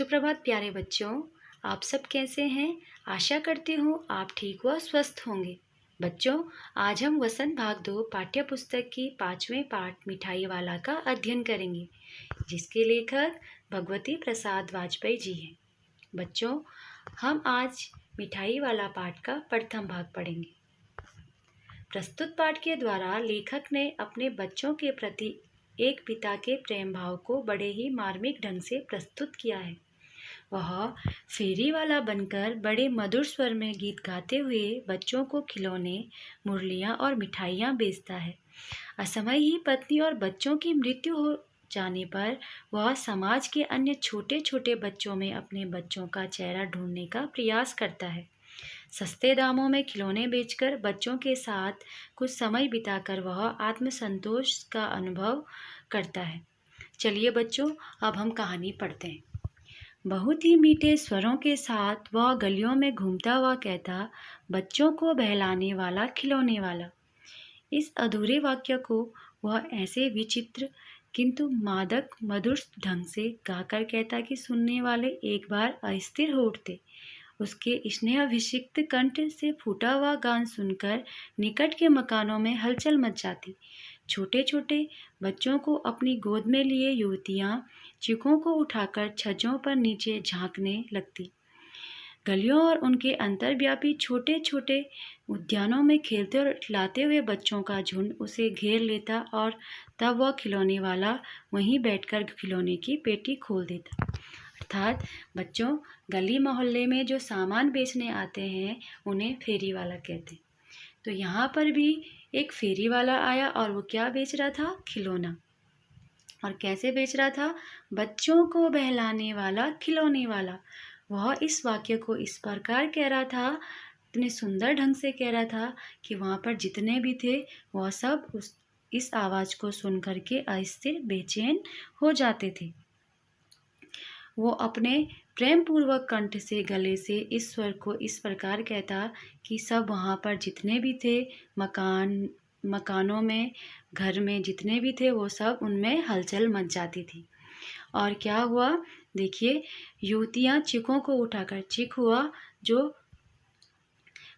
सुप्रभात प्यारे बच्चों। आप सब कैसे हैं? आशा करती हूँ आप ठीक व स्वस्थ होंगे। बच्चों, आज हम वसंत भाग 2 पाठ्य पुस्तक की 5वें पाठ मिठाई वाला का अध्ययन करेंगे, जिसके लेखक भगवती प्रसाद वाजपेयी जी हैं। बच्चों, हम आज मिठाई वाला पाठ का प्रथम भाग पढ़ेंगे। प्रस्तुत पाठ के द्वारा लेखक ने अपने बच्चों के प्रति एक पिता के प्रेम भाव को बड़े ही मार्मिक ढंग से प्रस्तुत किया है। वह फेरी वाला बनकर बड़े मधुर स्वर में गीत गाते हुए बच्चों को खिलौने, मुरलियाँ और मिठाइयाँ बेचता है। असमय ही पत्नी और बच्चों की मृत्यु हो जाने पर वह समाज के अन्य छोटे छोटे बच्चों में अपने बच्चों का चेहरा ढूंढने का प्रयास करता है। सस्ते दामों में खिलौने बेचकर बच्चों के साथ कुछ समय बिताकर वह आत्मसंतोष का अनुभव करता है। चलिए बच्चों, अब हम कहानी पढ़ते हैं। बहुत ही मीठे स्वरों के साथ वह गलियों में घूमता हुआ कहता, बच्चों को बहलाने वाला खिलौने वाला। इस अधूरे वाक्य को वह ऐसे विचित्र किंतु मादक मधुर ढंग से गाकर कहता कि सुनने वाले एक बार अस्थिर हो उठते। उसके स्नेहाभिषिक्त कंठ से फूटा हुआ गान सुनकर निकट के मकानों में हलचल मच जाती। छोटे छोटे बच्चों को अपनी गोद में लिए युवतियाँ चीखों को उठाकर छज्जों पर नीचे झांकने लगती। गलियों और उनके अंतर्व्यापी छोटे छोटे उद्यानों में खेलते और लाते हुए बच्चों का झुंड उसे घेर लेता और तब वह खिलौने वाला वहीं बैठकर खिलौने की पेटी खोल देता। अर्थात बच्चों, गली मोहल्ले में जो सामान बेचने आते हैं उन्हें फेरी वाला कहते हैं। तो यहाँ पर भी एक फेरी वाला आया और वो क्या बेच रहा था? खिलौना। और कैसे बेच रहा था? बच्चों को बहलाने वाला खिलौने वाला। वह इस वाक्य को इस प्रकार कह रहा था, इतने सुंदर ढंग से कह रहा था कि वहाँ पर जितने भी थे वह सब इस आवाज़ को सुन करके अस्थिर बेचैन हो जाते थे। वो अपने प्रेम पूर्वक कंठ से गले से इस स्वर को इस प्रकार कहता कि सब वहाँ पर जितने भी थे मकानों में, घर में जितने भी थे वो सब उनमें हलचल मच जाती थी। और क्या हुआ? देखिए, युवतियाँ चीखों को उठाकर, चीख हुआ जो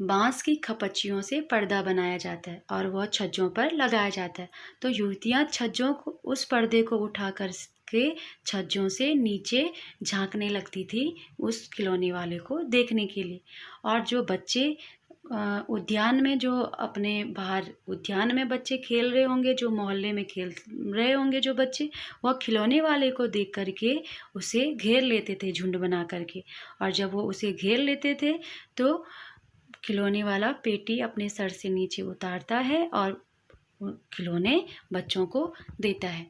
बांस की खपच्चियों से पर्दा बनाया जाता है और वह छज्जों पर लगाया जाता है। तो युवतियाँ छज्जों को, उस पर्दे को उठाकर के छज्जों से नीचे झांकने लगती थी उस खिलौने वाले को देखने के लिए। और जो बच्चे उद्यान में, जो अपने बाहर उद्यान में बच्चे खेल रहे होंगे, जो मोहल्ले में खेल रहे होंगे जो बच्चे, वह खिलौने वाले को देख करके उसे घेर लेते थे झुंड बना करके। और जब वो उसे घेर लेते थे तो खिलौने वाला पेटी अपने सर से नीचे उतारता है और खिलौने बच्चों को देता है।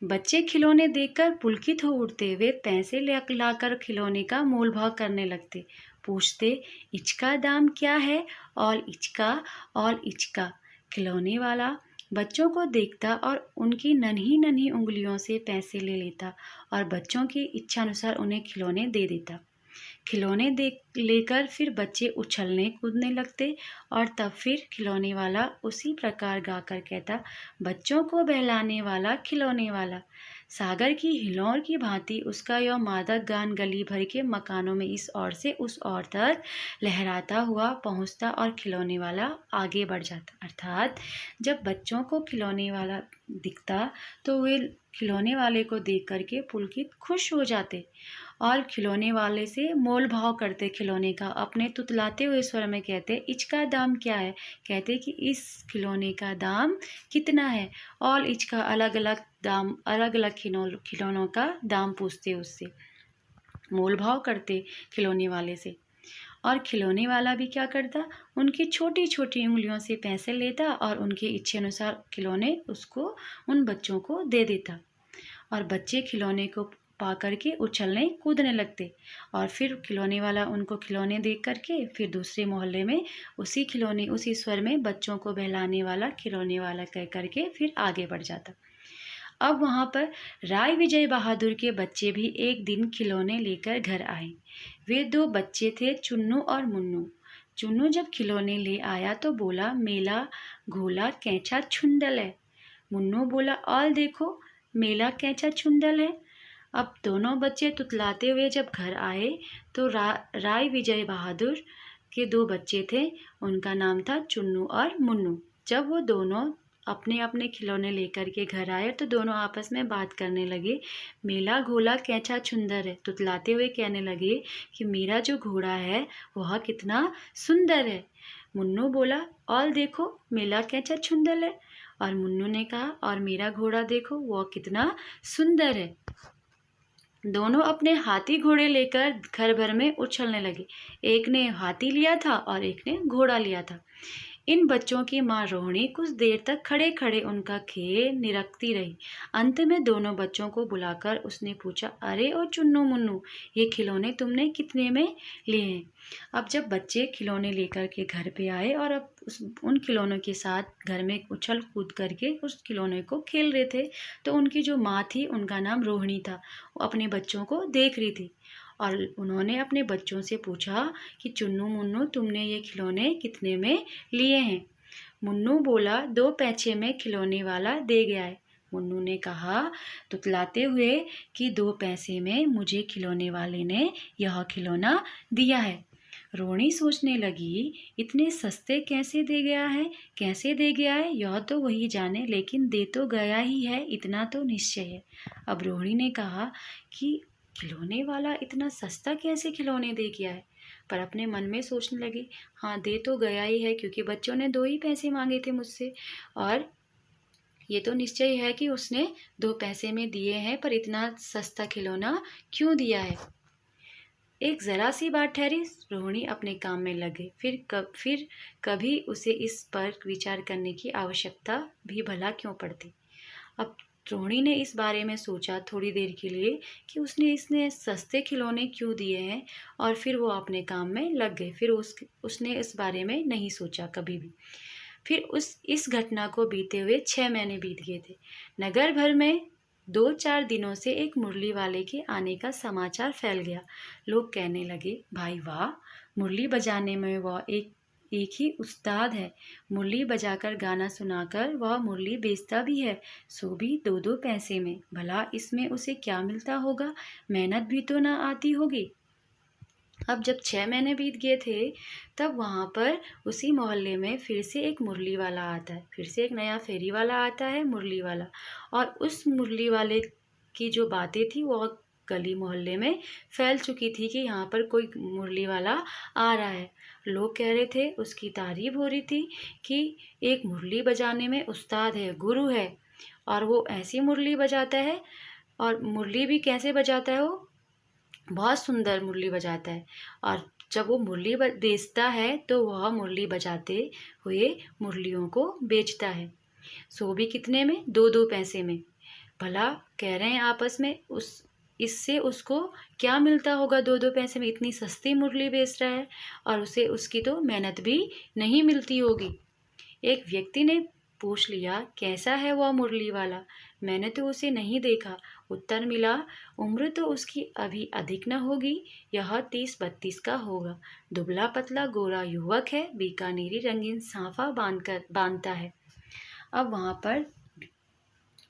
बच्चे खिलौने देखकर पुलकित हो उठते। वे पैसे लाकर खिलौने का मोल भाव करने लगते। पूछते, इचका दाम क्या है? और इचका। खिलौने वाला बच्चों को देखता और उनकी नन्ही नन्ही उंगलियों से पैसे ले लेता और बच्चों की इच्छानुसार उन्हें खिलौने दे देता। खिलौने लेकर फिर बच्चे उछलने कूदने लगते और तब फिर खिलौने वाला उसी प्रकार गाकर कहता, बच्चों को बहलाने वाला खिलौने वाला। सागर की हिलोर की भांति उसका यह मादक गान गली भर के मकानों में इस ओर से उस ओर तक लहराता हुआ पहुंचता और खिलौने वाला आगे बढ़ जाता। अर्थात जब बच्चों को खिलौने वाला दिखता तो वे खिलौने वाले को देख करके पुलकित खुश हो जाते और खिलौने वाले से मोल भाव करते खिलौने का। अपने तुतलाते हुए स्वर में कहते, इसका दाम क्या है? कहते कि इस खिलौने का दाम कितना है? और इसका अलग अलग दाम, अलग अलग खिलौनों का दाम पूछते, उससे मोल भाव करते खिलौने वाले से। और खिलौने वाला भी क्या करता? उनकी छोटी छोटी उंगलियों से पैसे लेता और उनकी इच्छानुसार खिलौने उसको, उन बच्चों को दे देता। और बच्चे खिलौने को पा करके उछलने कूदने लगते और फिर खिलौने वाला उनको खिलौने देख करके फिर दूसरे मोहल्ले में उसी खिलौने, उसी स्वर में बच्चों को बहलाने वाला खिलौने वाला कह करके फिर आगे बढ़ जाता। अब वहाँ पर राय विजय बहादुर के बच्चे भी एक दिन खिलौने लेकर घर आए। वे 2 बच्चे थे, चुन्नू और मुन्नू। चुन्नू जब खिलौने ले आया तो बोला, मेला घोला कैंचा छुंदल है। मुन्नू बोला, और देखो मेला कैंचा छुंदल है। अब दोनों बच्चे तुतलाते हुए जब घर आए तो राय विजय बहादुर के दो बच्चे थे। उनका नाम था चुन्नू और मुन्नू। जब वो दोनों अपने अपने खिलौने लेकर के घर आए तो दोनों आपस में बात करने लगे। मेला घोड़ा कैंचा छुंदर है, तुतलाते हुए कहने लगे कि मेरा जो घोड़ा है वह कितना सुंदर है। मुन्नू बोला, और देखो मेला कैंचा छुंदर है। और मुन्नू ने कहा, और मेरा घोड़ा देखो वह कितना सुंदर है। दोनों अपने हाथी घोड़े लेकर घर भर में उछलने लगे। एक ने हाथी लिया था और एक ने घोड़ा लिया था। इन बच्चों की माँ रोहिणी कुछ देर तक खड़े खड़े उनका खेल निरखती रही। अंत में दोनों बच्चों को बुलाकर उसने पूछा, अरे ओ चुन्नू मुन्नू, ये खिलौने तुमने कितने में लिए हैं? अब जब बच्चे खिलौने लेकर के घर पे आए और अब उन खिलौनों के साथ घर में उछल कूद करके उस खिलौने को खेल रहे थे, तो उनकी जो माँ थी, उनका नाम रोहिणी था, वो अपने बच्चों को देख रही थी। और उन्होंने अपने बच्चों से पूछा कि चुन्नू मुन्नू, तुमने ये खिलौने कितने में लिए हैं? मुन्नू बोला, 2 पैसे में खिलौने वाला दे गया है। मुन्नू ने कहा तुतलाते हुए कि 2 पैसे में मुझे खिलौने वाले ने यह खिलौना दिया है। रोहिणी सोचने लगी, इतने सस्ते कैसे दे गया है, कैसे दे गया है यह तो वही जाने, लेकिन दे तो गया ही है, इतना तो निश्चय है। अब रोहिणी ने कहा कि खिलौने वाला इतना सस्ता कैसे खिलौने दे गया है? पर अपने मन में सोचने लगी, हाँ दे तो गया ही है, क्योंकि बच्चों ने 2 ही पैसे मांगे थे मुझसे, और ये तो निश्चय है कि उसने 2 पैसे में दिए हैं, पर इतना सस्ता खिलौना क्यों दिया है? एक जरा सी बात ठहरी, रोहिणी अपने काम में लगे। फिर कभी उसे इस पर विचार करने की आवश्यकता भी भला क्यों पड़ती। अब रोहिणी ने इस बारे में सोचा थोड़ी देर के लिए कि उसने सस्ते खिलौने क्यों दिए हैं, और फिर वो अपने काम में लग गए। फिर उसने इस बारे में नहीं सोचा कभी भी। फिर इस घटना को बीते हुए 6 महीने बीत गए थे। नगर भर में 2-4 दिनों से एक मुरली वाले के आने का समाचार फैल गया। लोग कहने लगे, भाई वाह, मुरली बजाने में वह एक ही उस्ताद है। मुरली बजाकर गाना सुनाकर वह मुरली बेचता भी है, सो भी 2-2 पैसे में। भला इसमें उसे क्या मिलता होगा, मेहनत भी तो ना आती होगी। अब जब 6 महीने बीत गए थे, तब वहाँ पर उसी मोहल्ले में फिर से एक मुरली वाला आता है। फिर से एक नया फेरी वाला आता है, मुरली वाला। और उस मुरली वाले की जो बातें थी वह गली मोहल्ले में फैल चुकी थी कि यहाँ पर कोई मुरली वाला आ रहा है। लोग कह रहे थे, उसकी तारीफ हो रही थी कि एक मुरली बजाने में उस्ताद है, गुरु है, और वो ऐसी मुरली बजाता है। और मुरली भी कैसे बजाता है, वो बहुत सुंदर मुरली बजाता है। और जब वो मुरली बेचता है तो वह मुरली बजाते हुए मुरलियों को बेचता है, सो भी कितने में, 2-2 पैसे में। भला कह रहे हैं आपस में, इससे उसको क्या मिलता होगा 2-2 पैसे में? इतनी सस्ती मुरली बेच रहा है, और उसे उसकी तो मेहनत भी नहीं मिलती होगी। एक व्यक्ति ने पूछ लिया, कैसा है वह मुरली वाला? मैंने तो उसे नहीं देखा। उत्तर मिला, उम्र तो उसकी अभी अधिक न होगी, यह 30-32 का होगा। दुबला पतला गोरा युवक है, बीकानेरी रंगीन साफा बांधता है। अब वहाँ पर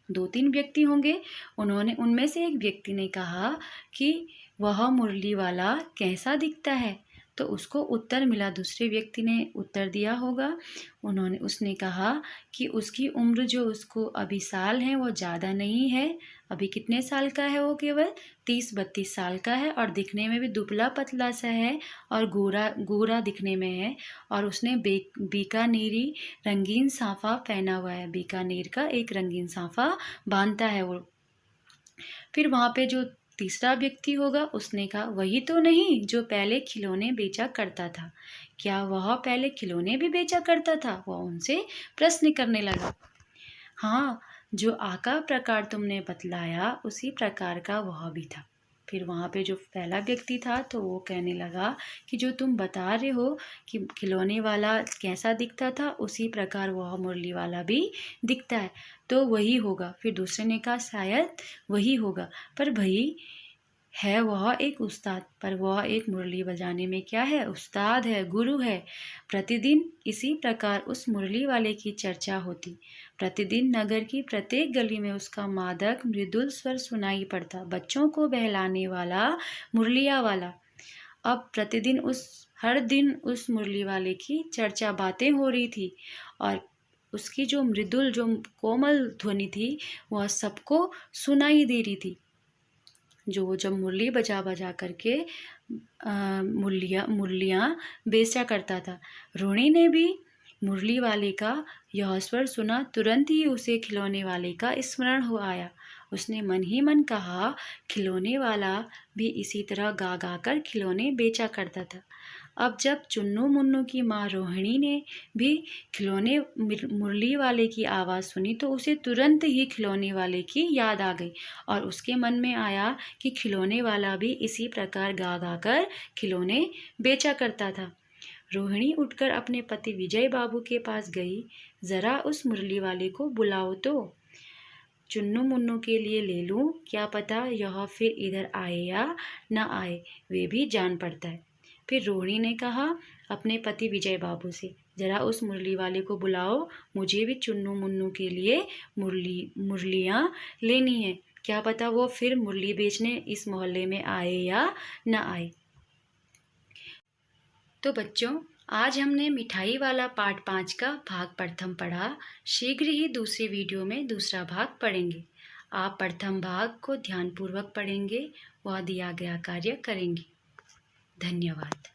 2-3 व्यक्ति होंगे। उनमें से एक व्यक्ति ने कहा कि वह मुरली वाला कैसा दिखता है? तो उसको उत्तर मिला, दूसरे व्यक्ति ने उत्तर दिया होगा। उसने कहा कि उसकी उम्र जो उसको अभी साल है वो ज़्यादा नहीं है। अभी कितने साल का है वो? केवल 30-32 साल का है, और दिखने में भी दुबला पतला सा है, और गोरा गोरा दिखने में है। और उसने बीकानेरी रंगीन साफा पहना हुआ है, बीकानेर का एक रंगीन साफा बांधता है वो। फिर वहाँ पे जो तीसरा व्यक्ति होगा, उसने कहा, वही तो नहीं जो पहले खिलौने बेचा करता था? क्या वह पहले खिलौने भी बेचा करता था? वह उनसे प्रश्न करने लगा। हाँ, जो आकार प्रकार तुमने बतलाया उसी प्रकार का वह भी था। फिर वहाँ पे जो पहला व्यक्ति था तो वो कहने लगा कि जो तुम बता रहे हो कि खिलौने वाला कैसा दिखता था, उसी प्रकार वह मुरली वाला भी दिखता है, तो वही होगा। फिर दूसरे ने कहा, शायद वही होगा, पर भाई है वह एक उस्ताद, पर वह एक मुरली बजाने में क्या है, उस्ताद है, गुरु है। प्रतिदिन इसी प्रकार उस मुरली वाले की चर्चा होती। प्रतिदिन नगर की प्रत्येक गली में उसका मादक मृदुल स्वर सुनाई पड़ता, बच्चों को बहलाने वाला, मुरलिया वाला। अब प्रतिदिन हर दिन उस मुरली वाले की चर्चा, बातें हो रही थी, और उसकी जो मृदुल, जो कोमल ध्वनि थी, वह सबको सुनाई दे रही थी। जो जब मुरली बजा बजा करके मुरलियाँ बेचा करता था। रोहिणी ने भी मुरली वाले का यह स्वर सुना, तुरंत ही उसे खिलौने वाले का स्मरण हो आया। उसने मन ही मन कहा, खिलौने वाला भी इसी तरह गा गा कर खिलौने बेचा करता था। अब जब चुन्नू मुन्नू की माँ रोहिणी ने भी खिलौने मुरली वाले की आवाज़ सुनी, तो उसे तुरंत ही खिलौने वाले की याद आ गई, और उसके मन में आया कि खिलौने वाला भी इसी प्रकार गा गा कर खिलौने बेचा करता था। रोहिणी उठकर अपने पति विजय बाबू के पास गई। ज़रा उस मुरली वाले को बुलाओ तो चुन्नू मुन्नू के लिए ले लूं, क्या पता यह फिर इधर आए या न आए, वे भी जान पड़ता है। फिर रोहिणी ने कहा अपने पति विजय बाबू से, ज़रा उस मुरली वाले को बुलाओ, मुझे भी चुन्नू मुन्नू के लिए मुरलियाँ लेनी है, क्या पता वो फिर मुरली बेचने इस मोहल्ले में आए या न आए। तो बच्चों, आज हमने मिठाई वाला पार्ट 5 का भाग प्रथम पढ़ा। शीघ्र ही दूसरे वीडियो में दूसरा भाग पढ़ेंगे। आप प्रथम भाग को ध्यानपूर्वक पढ़ेंगे, वह दिया गया कार्य करेंगे। धन्यवाद।